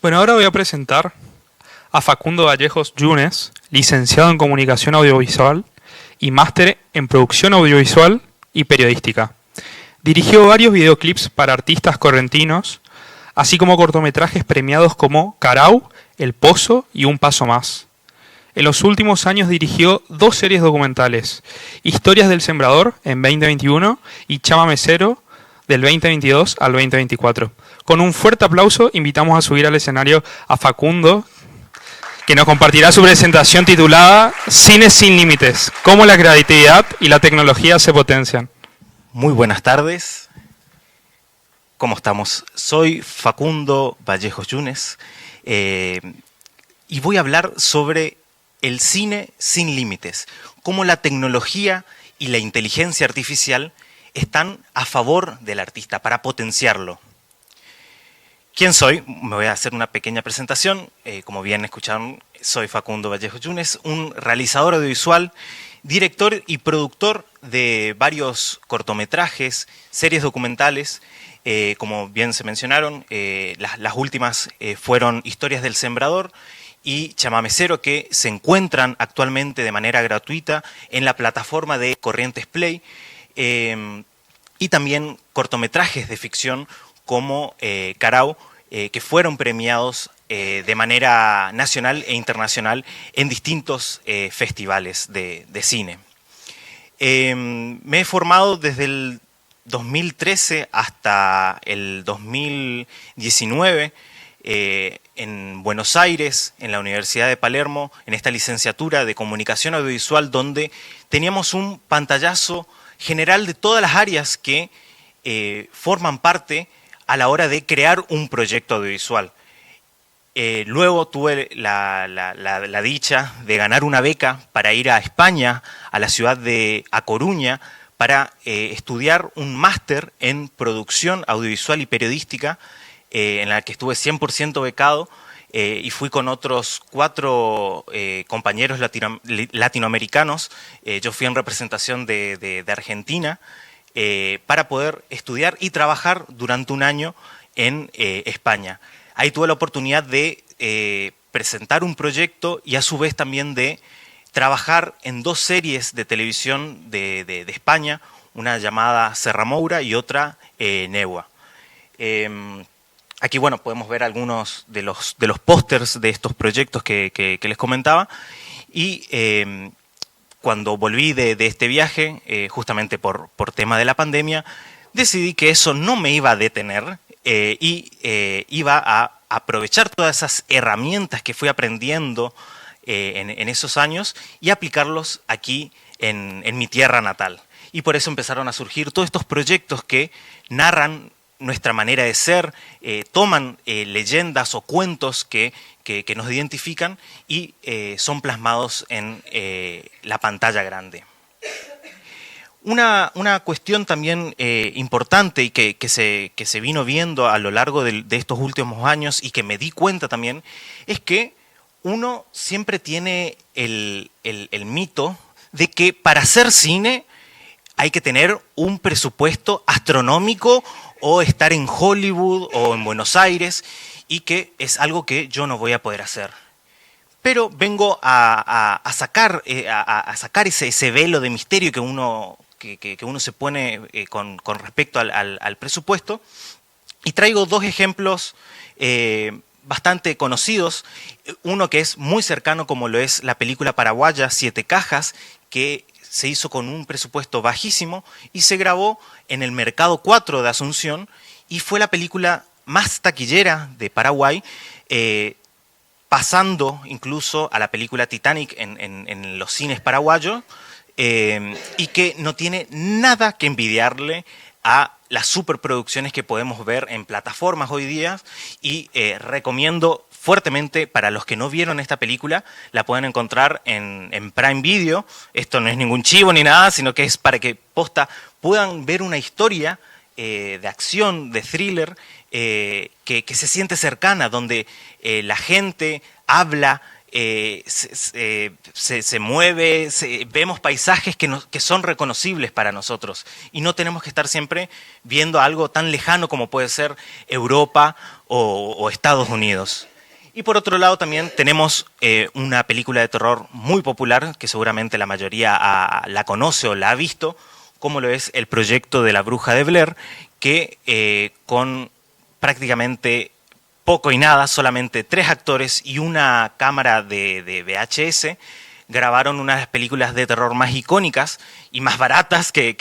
Bueno, ahora voy a presentar a Facundo Vallejos Yunes, licenciado en Comunicación Audiovisual y máster en Producción Audiovisual y Periodística. Dirigió varios videoclips para artistas correntinos, así como cortometrajes premiados como Carau, El Pozo y Un Paso Más. En los últimos años dirigió dos series documentales, Historias del Sembrador en 2021 y Chama Mesero del 2022 al 2024. Con un fuerte aplauso invitamos a subir al escenario a Facundo, que nos compartirá su presentación titulada Cine sin límites, cómo la creatividad y la tecnología se potencian. Muy buenas tardes, ¿cómo estamos? Soy Facundo Vallejos Yunes y voy a hablar sobre el cine sin límites, cómo la tecnología y la inteligencia artificial están a favor del artista, para potenciarlo. ¿Quién soy? Me voy a hacer una pequeña presentación. Como bien escucharon, soy Facundo Vallejos Yunes, un realizador audiovisual, director y productor de varios cortometrajes, series documentales. Como bien se mencionaron, las últimas fueron Historias del Sembrador y Chama Mesero, que se encuentran actualmente de manera gratuita en la plataforma de Corrientes Play, y también cortometrajes de ficción como Carau, que fueron premiados de manera nacional e internacional en distintos festivales de cine. Me he formado desde el 2013 hasta el 2019 en Buenos Aires, en la Universidad de Palermo, en esta licenciatura de Comunicación Audiovisual, donde teníamos un pantallazo general de todas las áreas que forman parte a la hora de crear un proyecto audiovisual. Luego tuve la dicha de ganar una beca para ir a España, a la ciudad de A Coruña, para estudiar un máster en producción audiovisual y periodística, en la que estuve 100% becado, y fui con otros 4 compañeros latinoamericanos. Yo fui en representación de Argentina, para poder estudiar y trabajar durante un año en España. Ahí tuve la oportunidad de presentar un proyecto y a su vez también de trabajar en 2 series de televisión de España, una llamada Serra Moura y otra Neua. Aquí, bueno, podemos ver algunos de los pósters de estos proyectos que les comentaba. Y cuando volví de este viaje, justamente por tema de la pandemia, decidí que eso no me iba a detener y iba a aprovechar todas esas herramientas que fui aprendiendo en esos años y aplicarlos aquí en mi tierra natal. Y por eso empezaron a surgir todos estos proyectos que narran nuestra manera de ser, toman leyendas o cuentos que nos identifican y son plasmados en la pantalla grande. Una cuestión también importante y que se vino viendo a lo largo de estos últimos años y que me di cuenta también, es que uno siempre tiene el mito de que para hacer cine hay que tener un presupuesto astronómico o estar en Hollywood o en Buenos Aires, y que es algo que yo no voy a poder hacer. Pero vengo a sacar ese velo de misterio que uno se pone con respecto al presupuesto, y traigo 2 ejemplos bastante conocidos. Uno que es muy cercano, como lo es la película paraguaya Siete Cajas, que se hizo con un presupuesto bajísimo y se grabó en el Mercado 4 de Asunción, y fue la película más taquillera de Paraguay, pasando incluso a la película Titanic en los cines paraguayos, y que no tiene nada que envidiarle a las superproducciones que podemos ver en plataformas hoy día. Y recomiendo fuertemente, para los que no vieron esta película, la pueden encontrar en Prime Video. Esto no es ningún chivo ni nada, sino que es para que puedan ver una historia de acción, de thriller, que se siente cercana, donde la gente habla, se mueve, vemos paisajes que son reconocibles para nosotros, y no tenemos que estar siempre viendo algo tan lejano como puede ser Europa o Estados Unidos. Y por otro lado también tenemos una película de terror muy popular, que seguramente la mayoría la conoce o la ha visto, como lo es El proyecto de la bruja de Blair, que con prácticamente poco y nada, solamente 3 actores y una cámara de VHS, grabaron una de las películas de terror más icónicas y más baratas que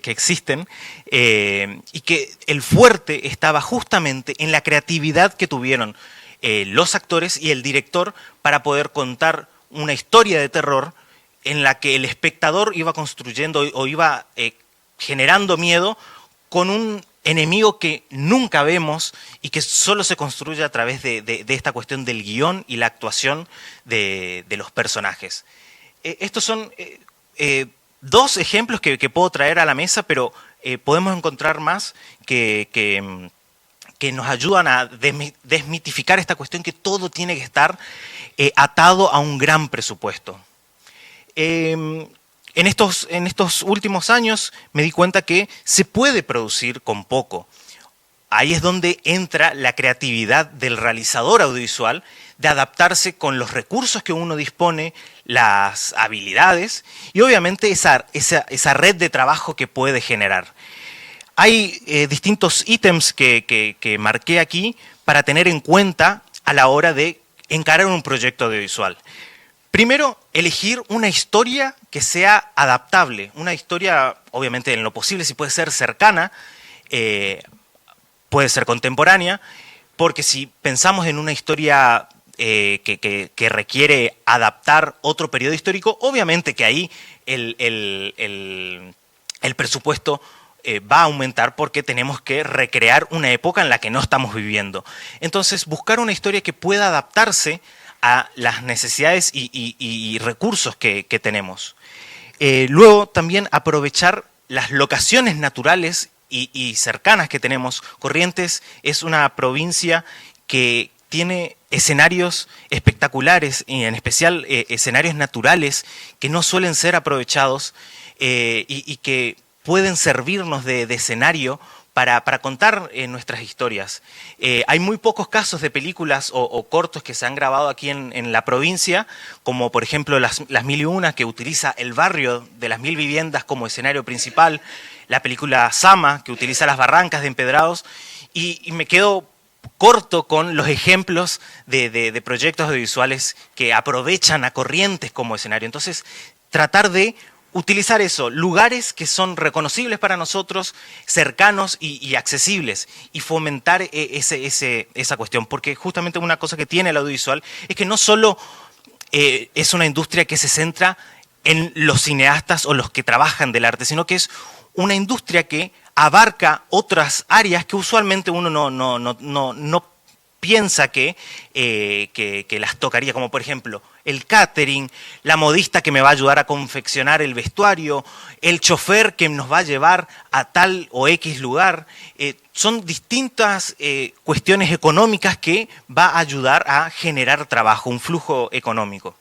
existen, y que el fuerte estaba justamente en la creatividad que tuvieron los actores y el director para poder contar una historia de terror en la que el espectador iba construyendo o iba generando miedo con un enemigo que nunca vemos y que solo se construye a través de esta cuestión del guión y la actuación de los personajes. Estos son 2 ejemplos que puedo traer a la mesa, pero podemos encontrar más que nos ayudan a desmitificar esta cuestión que todo tiene que estar atado a un gran presupuesto. En estos últimos años me di cuenta que se puede producir con poco. Ahí es donde entra la creatividad del realizador audiovisual, de adaptarse con los recursos que uno dispone, las habilidades y obviamente esa red de trabajo que puede generar. Hay distintos ítems que marqué aquí para tener en cuenta a la hora de encarar un proyecto audiovisual. Primero, elegir una historia que sea adaptable, una historia, obviamente en lo posible, si puede ser cercana, puede ser contemporánea, porque si pensamos en una historia que requiere adaptar otro periodo histórico, obviamente que ahí el presupuesto va a aumentar porque tenemos que recrear una época en la que no estamos viviendo. Entonces, buscar una historia que pueda adaptarse a las necesidades y recursos que tenemos. Luego también aprovechar las locaciones naturales y cercanas que tenemos. Corrientes es una provincia que tiene escenarios espectaculares y en especial escenarios naturales que no suelen ser aprovechados y que pueden servirnos de escenario para contar nuestras historias. Hay muy pocos casos de películas o cortos que se han grabado aquí en la provincia, como por ejemplo Las Mil y Una, que utiliza el barrio de las 1000 viviendas como escenario principal, la película Sama, que utiliza las barrancas de Empedrados, y me quedo corto con los ejemplos de proyectos audiovisuales que aprovechan a Corrientes como escenario. Entonces, tratar de utilizar eso, lugares que son reconocibles para nosotros, cercanos y accesibles, y fomentar esa cuestión, porque justamente una cosa que tiene el audiovisual es que no solo es una industria que se centra en los cineastas o los que trabajan del arte, sino que es una industria que abarca otras áreas que usualmente uno no piensa que las tocaría, como por ejemplo el catering, la modista que me va a ayudar a confeccionar el vestuario, el chofer que nos va a llevar a tal o X lugar. Son distintas cuestiones económicas que va a ayudar a generar trabajo, un flujo económico.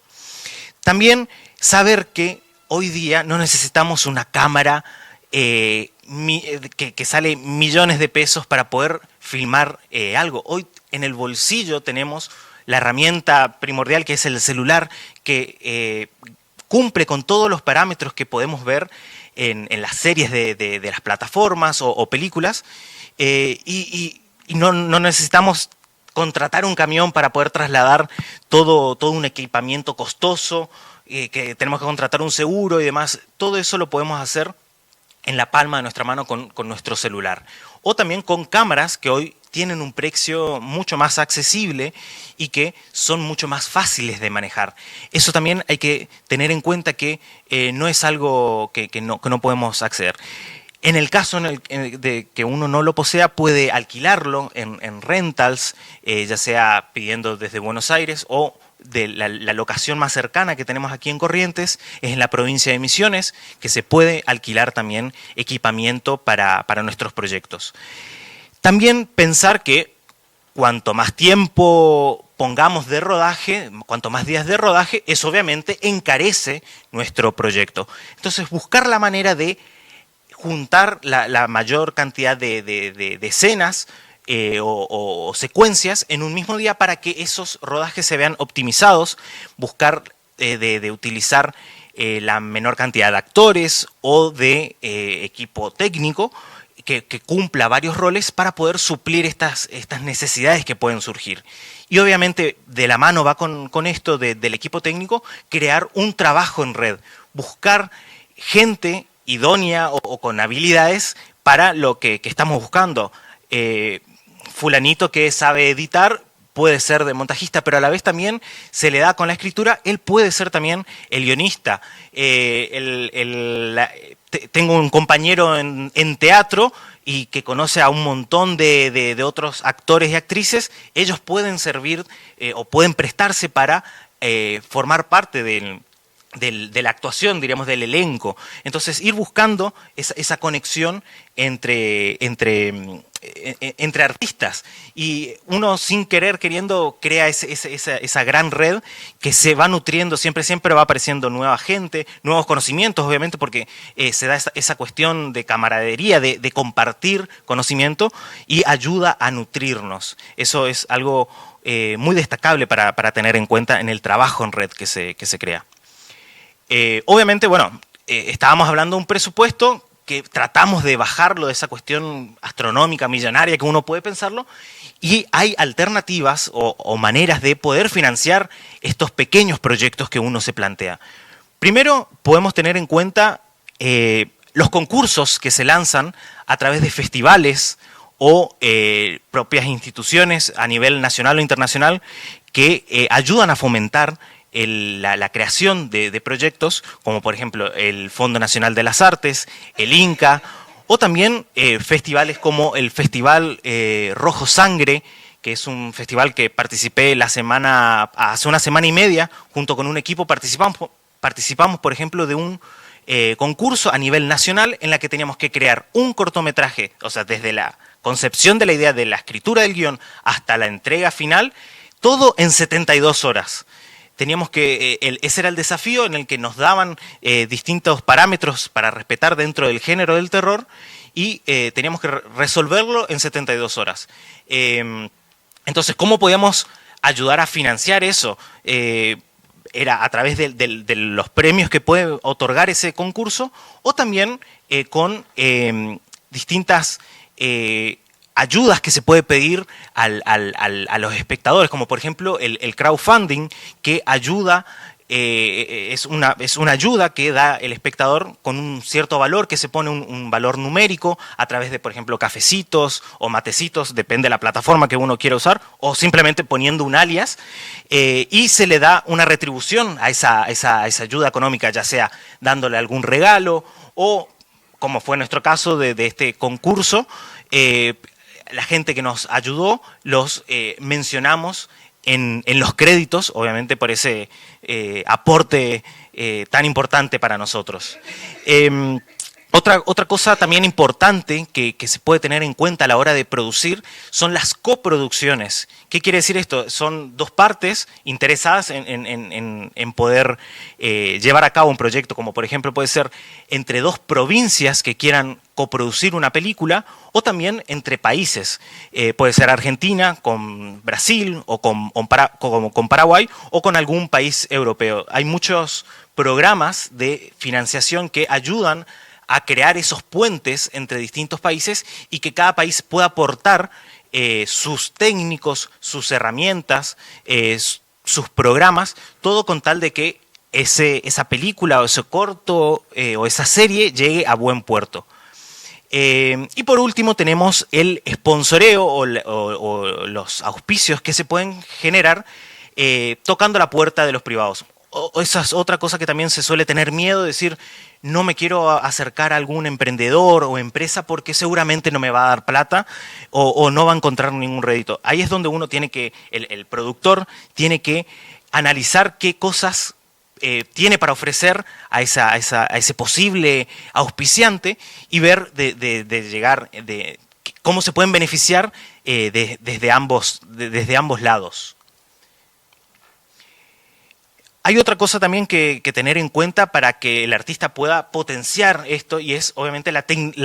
También saber que hoy día no necesitamos una cámara que sale millones de pesos para poder filmar algo. Hoy en el bolsillo tenemos la herramienta primordial, que es el celular, que cumple con todos los parámetros que podemos ver en las series de las plataformas o películas, y no necesitamos contratar un camión para poder trasladar todo un equipamiento costoso, que tenemos que contratar un seguro y demás. Todo eso lo podemos hacer en la palma de nuestra mano con nuestro celular. O también con cámaras que hoy tienen un precio mucho más accesible y que son mucho más fáciles de manejar. Eso también hay que tener en cuenta que no es algo que no podemos acceder. En el caso de que uno no lo posea, puede alquilarlo en rentals, ya sea pidiendo desde Buenos Aires o de la locación más cercana que tenemos aquí en Corrientes, es en la provincia de Misiones, que se puede alquilar también equipamiento para nuestros proyectos. También pensar que cuanto más tiempo pongamos de rodaje, cuanto más días de rodaje, eso obviamente encarece nuestro proyecto. Entonces, buscar la manera de juntar la mayor cantidad de escenas o secuencias en un mismo día para que esos rodajes se vean optimizados, buscar de utilizar la menor cantidad de actores o de equipo técnico que cumpla varios roles para poder suplir estas necesidades que pueden surgir. Y obviamente de la mano va con esto del equipo técnico, crear un trabajo en red, buscar gente idónea o con habilidades para lo que estamos buscando. Fulanito que sabe editar puede ser de montajista, pero a la vez también se le da con la escritura, él puede ser también el guionista. Tengo un compañero en teatro y que conoce a un montón de otros actores y actrices, ellos pueden servir o pueden prestarse para formar parte de la actuación, diríamos, del elenco. Entonces, ir buscando esa conexión entre artistas. Y uno, sin querer, queriendo, crea esa gran red que se va nutriendo, siempre va apareciendo nueva gente, nuevos conocimientos, obviamente, porque se da esa cuestión de camaradería, de compartir conocimiento y ayuda a nutrirnos. Eso es algo muy destacable para tener en cuenta en el trabajo en red que se crea. Obviamente, bueno, estábamos hablando de un presupuesto que tratamos de bajarlo de esa cuestión astronómica, millonaria, que uno puede pensarlo, y hay alternativas o maneras de poder financiar estos pequeños proyectos que uno se plantea. Primero, podemos tener en cuenta los concursos que se lanzan a través de festivales o propias instituciones a nivel nacional o internacional que ayudan a fomentar la creación de proyectos, como por ejemplo el Fondo Nacional de las Artes, el INCA, o también festivales como el Festival Rojo Sangre, que es un festival que participé hace una semana y media, junto con un equipo. Participamos, por ejemplo, de un concurso a nivel nacional en la que teníamos que crear un cortometraje, o sea, desde la concepción de la idea de la escritura del guión hasta la entrega final, todo en 72 horas. Teníamos ese era el desafío en el que nos daban distintos parámetros para respetar dentro del género del terror y teníamos que resolverlo en 72 horas. Entonces, ¿cómo podíamos ayudar a financiar eso? Era a través de los premios que puede otorgar ese concurso o también con distintas ayudas que se puede pedir a los espectadores, como por ejemplo el crowdfunding, que ayuda, es una ayuda que da el espectador con un cierto valor, que se pone un valor numérico a través de, por ejemplo, cafecitos o matecitos, depende de la plataforma que uno quiera usar, o simplemente poniendo un alias, y se le da una retribución a esa ayuda económica, ya sea dándole algún regalo o, como fue nuestro caso de este concurso, la gente que nos ayudó los mencionamos en los créditos, obviamente por ese aporte tan importante para nosotros. Otra cosa también importante que se puede tener en cuenta a la hora de producir son las coproducciones. ¿Qué quiere decir esto? Son dos partes interesadas en poder llevar a cabo un proyecto, como por ejemplo puede ser entre dos provincias que quieran coproducir una película, o también entre países. Puede ser Argentina con Brasil, o con Paraguay, o con algún país europeo. Hay muchos programas de financiación que ayudan a crear esos puentes entre distintos países y que cada país pueda aportar sus técnicos, sus herramientas, sus programas, todo con tal de que esa película o ese corto o esa serie llegue a buen puerto. Y por último tenemos el sponsoreo o los auspicios que se pueden generar tocando la puerta de los privados. Esa es otra cosa que también se suele tener miedo, decir, no me quiero acercar a algún emprendedor o empresa porque seguramente no me va a dar plata o no va a encontrar ningún rédito. Ahí es donde uno tiene que, el productor tiene que analizar qué cosas tiene para ofrecer a ese posible auspiciante y ver de llegar, cómo se pueden beneficiar desde ambos lados. Hay otra cosa también que tener en cuenta para que el artista pueda potenciar esto, y es obviamente la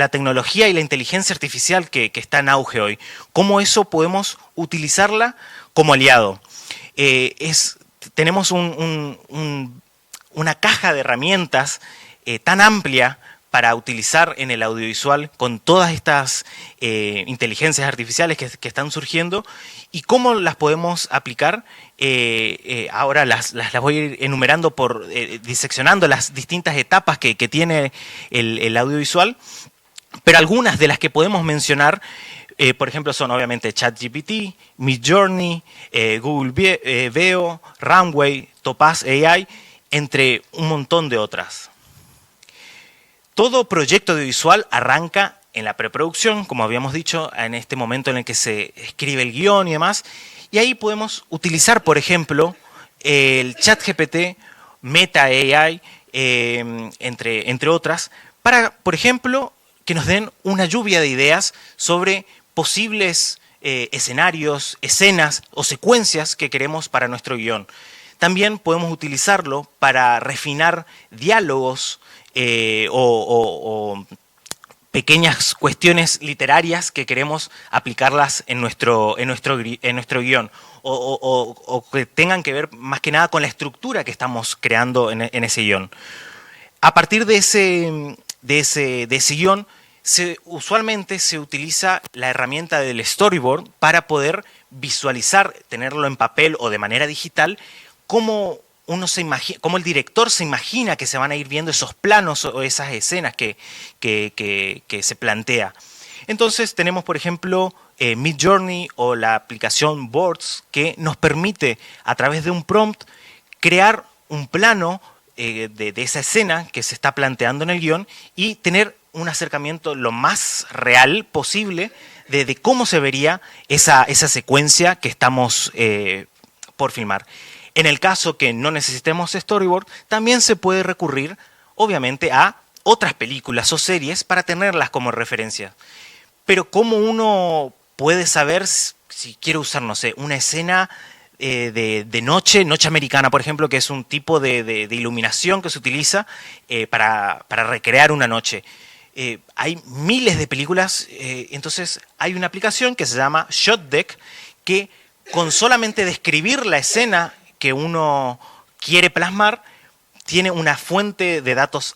tecnología y la inteligencia artificial que está en auge hoy. ¿Cómo eso podemos utilizarla como aliado? Tenemos una caja de herramientas tan amplia para utilizar en el audiovisual con todas estas inteligencias artificiales que están surgiendo, y cómo las podemos aplicar. Ahora las voy a ir enumerando, diseccionando las distintas etapas que tiene el audiovisual, pero algunas de las que podemos mencionar, por ejemplo, son obviamente ChatGPT, Midjourney, Google Veo, Runway, Topaz AI, entre un montón de otras. Todo proyecto audiovisual arranca en la preproducción, como habíamos dicho, en este momento en el que se escribe el guión y demás, y ahí podemos utilizar, por ejemplo, el ChatGPT, Meta AI, entre otras, para, por ejemplo, que nos den una lluvia de ideas sobre posibles escenarios, escenas o secuencias que queremos para nuestro guión. También podemos utilizarlo para refinar diálogos o pequeñas cuestiones literarias que queremos aplicarlas en nuestro guión, o que tengan que ver más que nada con la estructura que estamos creando en ese guión. A partir de ese guión, usualmente se utiliza la herramienta del storyboard para poder visualizar, tenerlo en papel o de manera digital, cómo el director se imagina que se van a ir viendo esos planos o esas escenas que se plantea. Entonces tenemos, por ejemplo, Midjourney o la aplicación Boards, que nos permite, a través de un prompt, crear un plano de esa escena que se está planteando en el guión y tener un acercamiento lo más real posible de cómo se vería esa secuencia que estamos por filmar. En el caso que no necesitemos storyboard, también se puede recurrir, obviamente, a otras películas o series para tenerlas como referencia. Pero ¿cómo uno puede saber si quiere usar, no sé, una escena de noche americana, por ejemplo, que es un tipo de iluminación que se utiliza para recrear una noche? Hay miles de películas, entonces hay una aplicación que se llama ShotDeck, que con solamente describir la escena que uno quiere plasmar, tiene una fuente de datos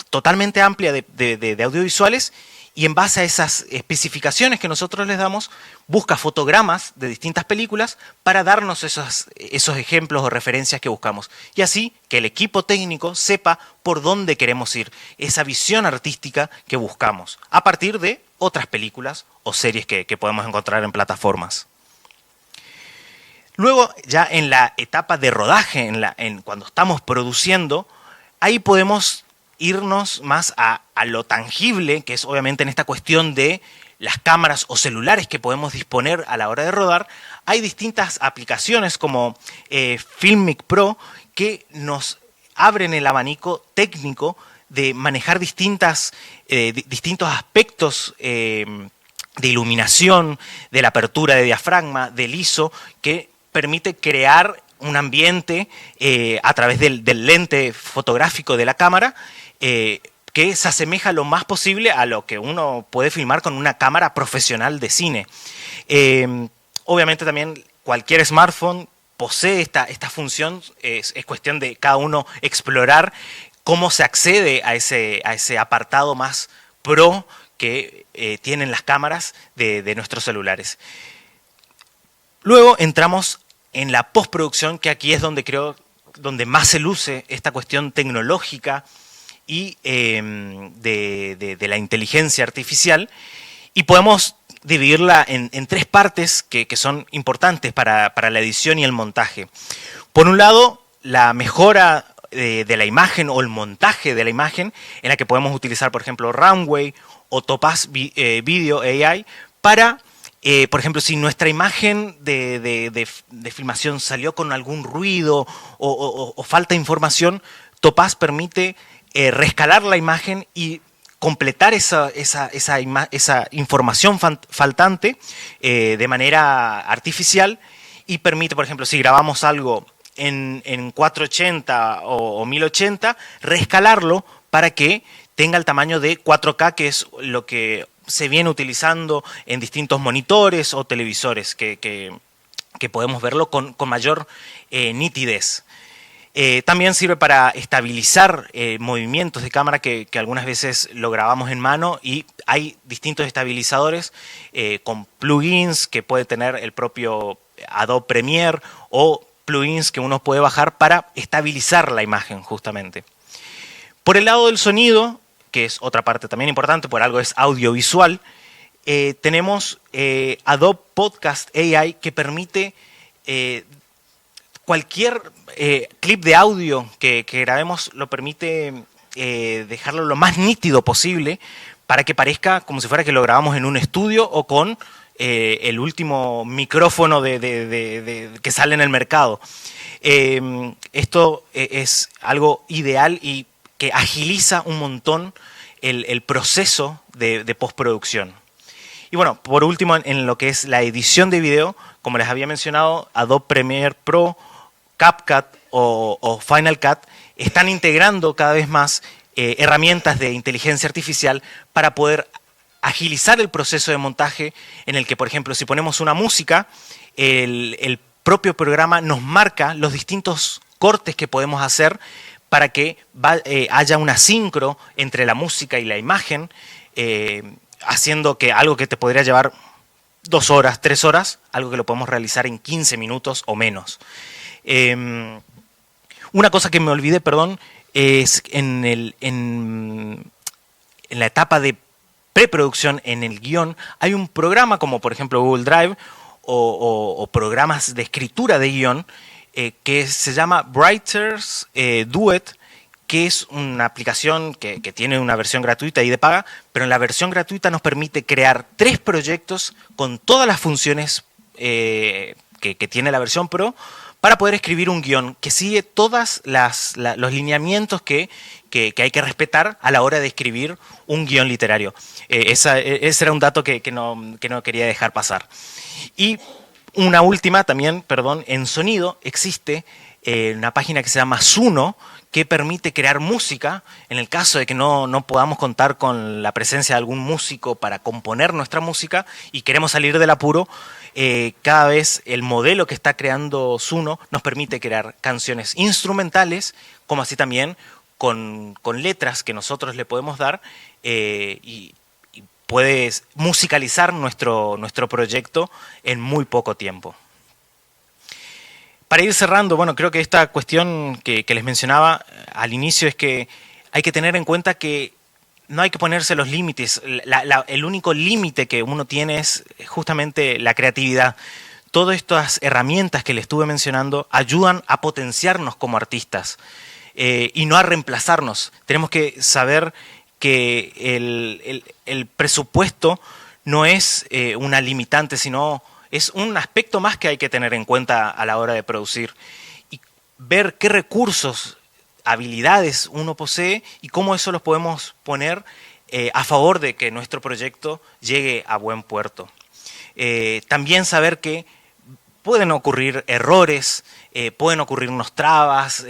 totalmente amplia de audiovisuales, y en base a esas especificaciones que nosotros les damos, busca fotogramas de distintas películas para darnos esos ejemplos o referencias que buscamos. Y así que el equipo técnico sepa por dónde queremos ir, esa visión artística que buscamos, a partir de otras películas o series que podemos encontrar en plataformas. Luego, ya en la etapa de rodaje, cuando estamos produciendo, ahí podemos irnos más a lo tangible, que es obviamente en esta cuestión de las cámaras o celulares que podemos disponer a la hora de rodar. Hay distintas aplicaciones como Filmic Pro que nos abren el abanico técnico de manejar distintos aspectos de iluminación, de la apertura de diafragma, del ISO, que permite crear un ambiente a través del lente fotográfico de la cámara que se asemeja lo más posible a lo que uno puede filmar con una cámara profesional de cine. Obviamente también cualquier smartphone posee esta función, es cuestión de cada uno explorar cómo se accede a ese apartado más pro que tienen las cámaras de nuestros celulares. Luego entramos en la postproducción, que aquí es donde más se luce esta cuestión tecnológica y de la inteligencia artificial, y podemos dividirla en tres partes que son importantes para la edición y el montaje. Por un lado, la mejora de la imagen o el montaje de la imagen, en la que podemos utilizar, por ejemplo, Runway o Topaz Video AI para, por ejemplo, si nuestra imagen de filmación salió con algún ruido o falta de información, Topaz permite rescalar la imagen y completar esa información faltante de manera artificial, y permite, por ejemplo, si grabamos algo en 480 o 1080, reescalarlo para que tenga el tamaño de 4K, que es lo que se viene utilizando en distintos monitores o televisores, que podemos verlo con mayor nitidez. También sirve para estabilizar movimientos de cámara que algunas veces lo grabamos en mano, y hay distintos estabilizadores con plugins que puede tener el propio Adobe Premiere o plugins que uno puede bajar para estabilizar la imagen justamente. Por el lado del sonido, que es otra parte también importante, por algo es audiovisual, tenemos Adobe Podcast AI, que permite cualquier clip de audio que grabemos, lo permite dejarlo lo más nítido posible para que parezca como si fuera que lo grabamos en un estudio o con el último micrófono que sale en el mercado. Esto es algo ideal y que agiliza un montón el proceso de postproducción. Y bueno, por último, en lo que es la edición de video, como les había mencionado, Adobe Premiere Pro, CapCut o Final Cut están integrando cada vez más herramientas de inteligencia artificial para poder agilizar el proceso de montaje, en el que, por ejemplo, si ponemos una música, el propio programa nos marca los distintos cortes que podemos hacer para que haya una sincro entre la música y la imagen, haciendo que algo que te podría llevar 2 horas, 3 horas, algo que lo podemos realizar en 15 minutos o menos. Una cosa que me olvidé, perdón, es en la etapa de preproducción, en el guión, hay un programa como por ejemplo Google Drive o programas de escritura de guión que se llama Writers Duet, que es una aplicación que tiene una versión gratuita y de paga, pero en la versión gratuita nos permite crear 3 proyectos con todas las funciones que tiene la versión Pro, para poder escribir un guión que sigue todos los lineamientos que hay que respetar a la hora de escribir un guión literario. Ese era un dato que no quería dejar pasar. Y una última también, perdón, en sonido existe una página que se llama Suno, que permite crear música en el caso de que no podamos contar con la presencia de algún músico para componer nuestra música y queremos salir del apuro. Cada vez el modelo que está creando Suno nos permite crear canciones instrumentales, como así también con letras que nosotros le podemos dar, y puedes musicalizar nuestro proyecto en muy poco tiempo. Para ir cerrando, bueno, creo que esta cuestión que les mencionaba al inicio es que hay que tener en cuenta que no hay que ponerse los límites. El único límite que uno tiene es justamente la creatividad. Todas estas herramientas que les estuve mencionando ayudan a potenciarnos como artistas y no a reemplazarnos. Tenemos que saber que el presupuesto no es una limitante, sino es un aspecto más que hay que tener en cuenta a la hora de producir y ver qué recursos, habilidades uno posee y cómo eso los podemos poner a favor de que nuestro proyecto llegue a buen puerto. También saber que pueden ocurrir errores, pueden ocurrirnos trabas,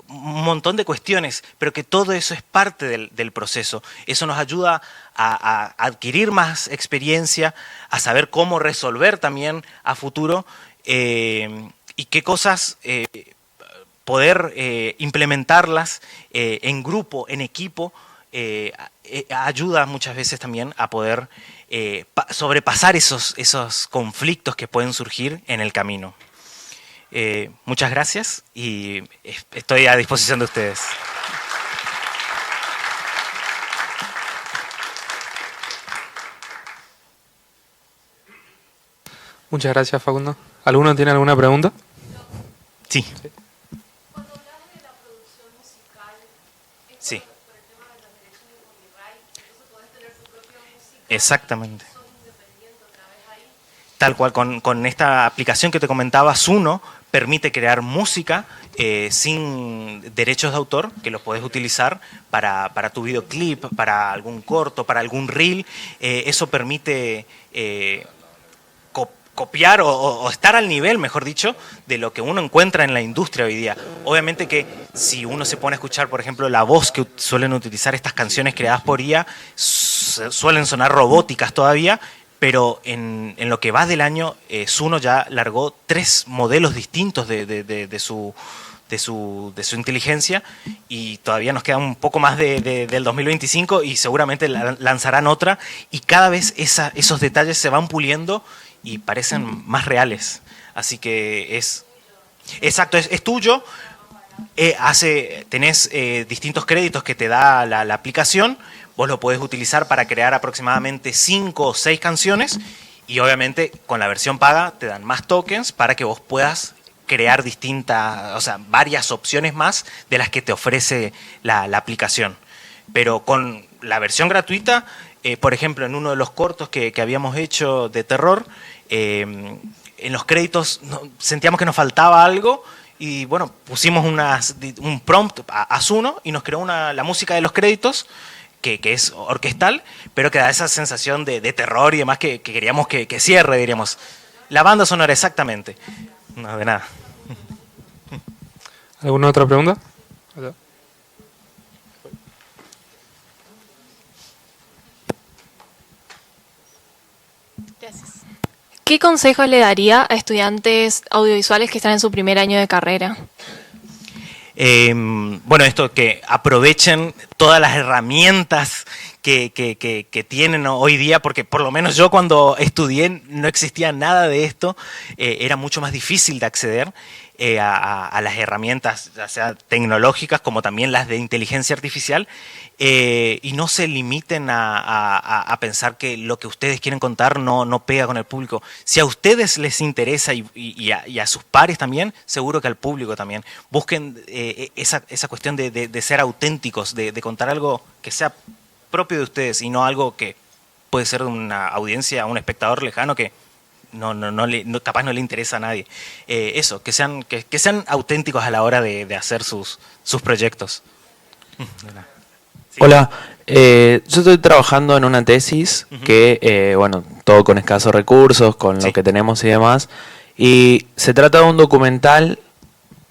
un montón de cuestiones, pero que todo eso es parte del proceso. Eso nos ayuda a adquirir más experiencia, a saber cómo resolver también a futuro y qué cosas poder implementarlas en grupo, en equipo, ayuda muchas veces también a poder sobrepasar esos conflictos que pueden surgir en el camino. Muchas gracias y estoy a disposición de ustedes. Muchas gracias, Facundo. ¿Alguno tiene alguna pregunta? Sí. Cuando hablamos de la producción musical, es Sí. por el tema de los derechos de copyright, entonces podés tener tu propia música. Exactamente. Sos independiente otra vez ahí. Tal cual, con esta aplicación que te comentaba, Suno, permite crear música sin derechos de autor, que los puedes utilizar para tu videoclip, para algún corto, para algún reel. Eso permite copiar o estar al nivel, mejor dicho, de lo que uno encuentra en la industria hoy día. Obviamente que si uno se pone a escuchar, por ejemplo, la voz que suelen utilizar estas canciones creadas por IA, suelen sonar robóticas todavía, pero en lo que va del año, Suno ya largó 3 modelos distintos de su inteligencia, y todavía nos queda un poco más del 2025 y seguramente lanzarán otra, y cada vez esos detalles se van puliendo y parecen más reales. Así que es tuyo. Tenés distintos créditos que te da la aplicación. Vos lo podés utilizar para crear aproximadamente 5 o 6 canciones, y obviamente con la versión paga te dan más tokens para que vos puedas crear varias opciones más de las que te ofrece la aplicación. Pero con la versión gratuita, por ejemplo, en uno de los cortos que habíamos hecho de terror, en los créditos sentíamos que nos faltaba algo, y bueno, pusimos un prompt a Suno y nos creó la música de los créditos, que es orquestal, pero que da esa sensación de terror y demás que queríamos que cierre, diríamos. La banda sonora, exactamente. No, de nada. ¿Alguna otra pregunta? Gracias. ¿Qué consejos le daría a estudiantes audiovisuales que están en su primer año de carrera? Bueno, esto, que aprovechen todas las herramientas que tienen hoy día, porque por lo menos yo cuando estudié no existía nada de esto, era mucho más difícil de acceder a las herramientas, ya sea tecnológicas como también las de inteligencia artificial, y no se limiten a pensar que lo que ustedes quieren contar no pega con el público. Si a ustedes les interesa y a sus pares también, seguro que al público también. Busquen esa cuestión de ser auténticos, de contar algo que sea propio de ustedes y no algo que puede ser de una audiencia, un espectador lejano que capaz no le interesa a nadie. Eso, que sean auténticos a la hora de hacer sus proyectos. Sí. Hola, yo estoy trabajando en una tesis que, bueno, todo con escasos recursos, con lo que tenemos y demás, y se trata de un documental,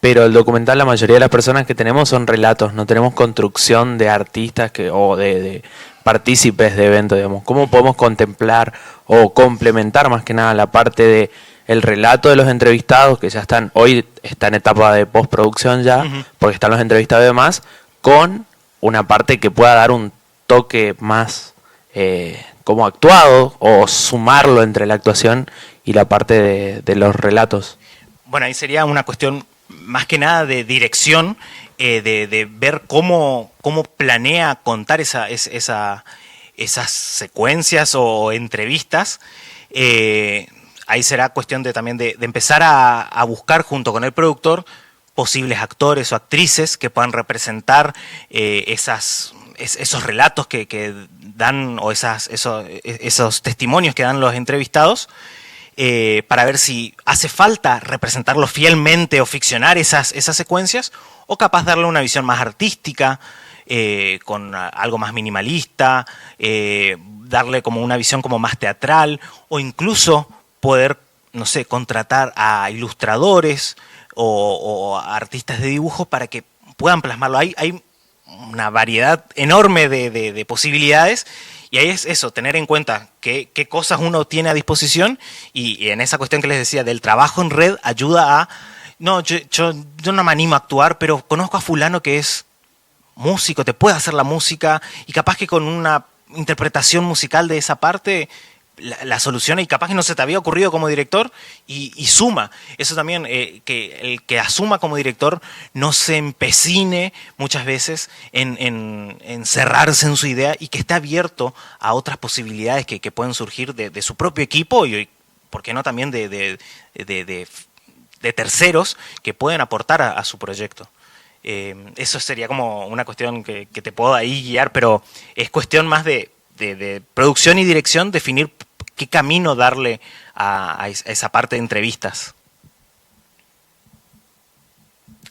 pero el documental, la mayoría de las personas que tenemos son relatos, no tenemos construcción de artistas o de partícipes de eventos, digamos. ¿Cómo podemos contemplar o complementar más que nada la parte de el relato de los entrevistados, que ya hoy está en etapa de postproducción ya, porque están los entrevistados y demás, con una parte que pueda dar un toque más como actuado, o sumarlo entre la actuación y la parte de los relatos? Bueno, ahí sería una cuestión más que nada de dirección, de ver cómo planea contar esas secuencias o entrevistas. Ahí será cuestión también de empezar a buscar junto con el productor posibles actores o actrices que puedan representar esos relatos que dan, o esos testimonios que dan los entrevistados, para ver si hace falta representarlo fielmente o ficcionar esas secuencias, o capaz darle una visión más artística, con algo más minimalista, darle como una visión como más teatral, o incluso poder, no sé, contratar a ilustradores o artistas de dibujo para que puedan plasmarlo. Hay una variedad enorme de posibilidades, y ahí es eso, tener en cuenta qué cosas uno tiene a disposición, y en esa cuestión que les decía del trabajo en red ayuda a, no, yo no me animo a actuar, pero conozco a fulano que es músico, te puede hacer la música, y capaz que con una interpretación musical de esa parte la soluciona, y capaz que no se te había ocurrido como director, y suma. Eso también, que el que asuma como director no se empecine muchas veces en cerrarse en su idea, y que esté abierto a otras posibilidades que pueden surgir de su propio equipo, y por qué no también de terceros que pueden aportar a su proyecto. Eso sería como una cuestión que te puedo ahí guiar, pero es cuestión más de producción y dirección, definir qué camino darle a esa parte de entrevistas.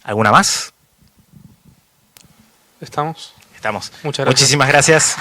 ¿Alguna más? ¿Estamos? Estamos. Muchas gracias. Muchísimas gracias.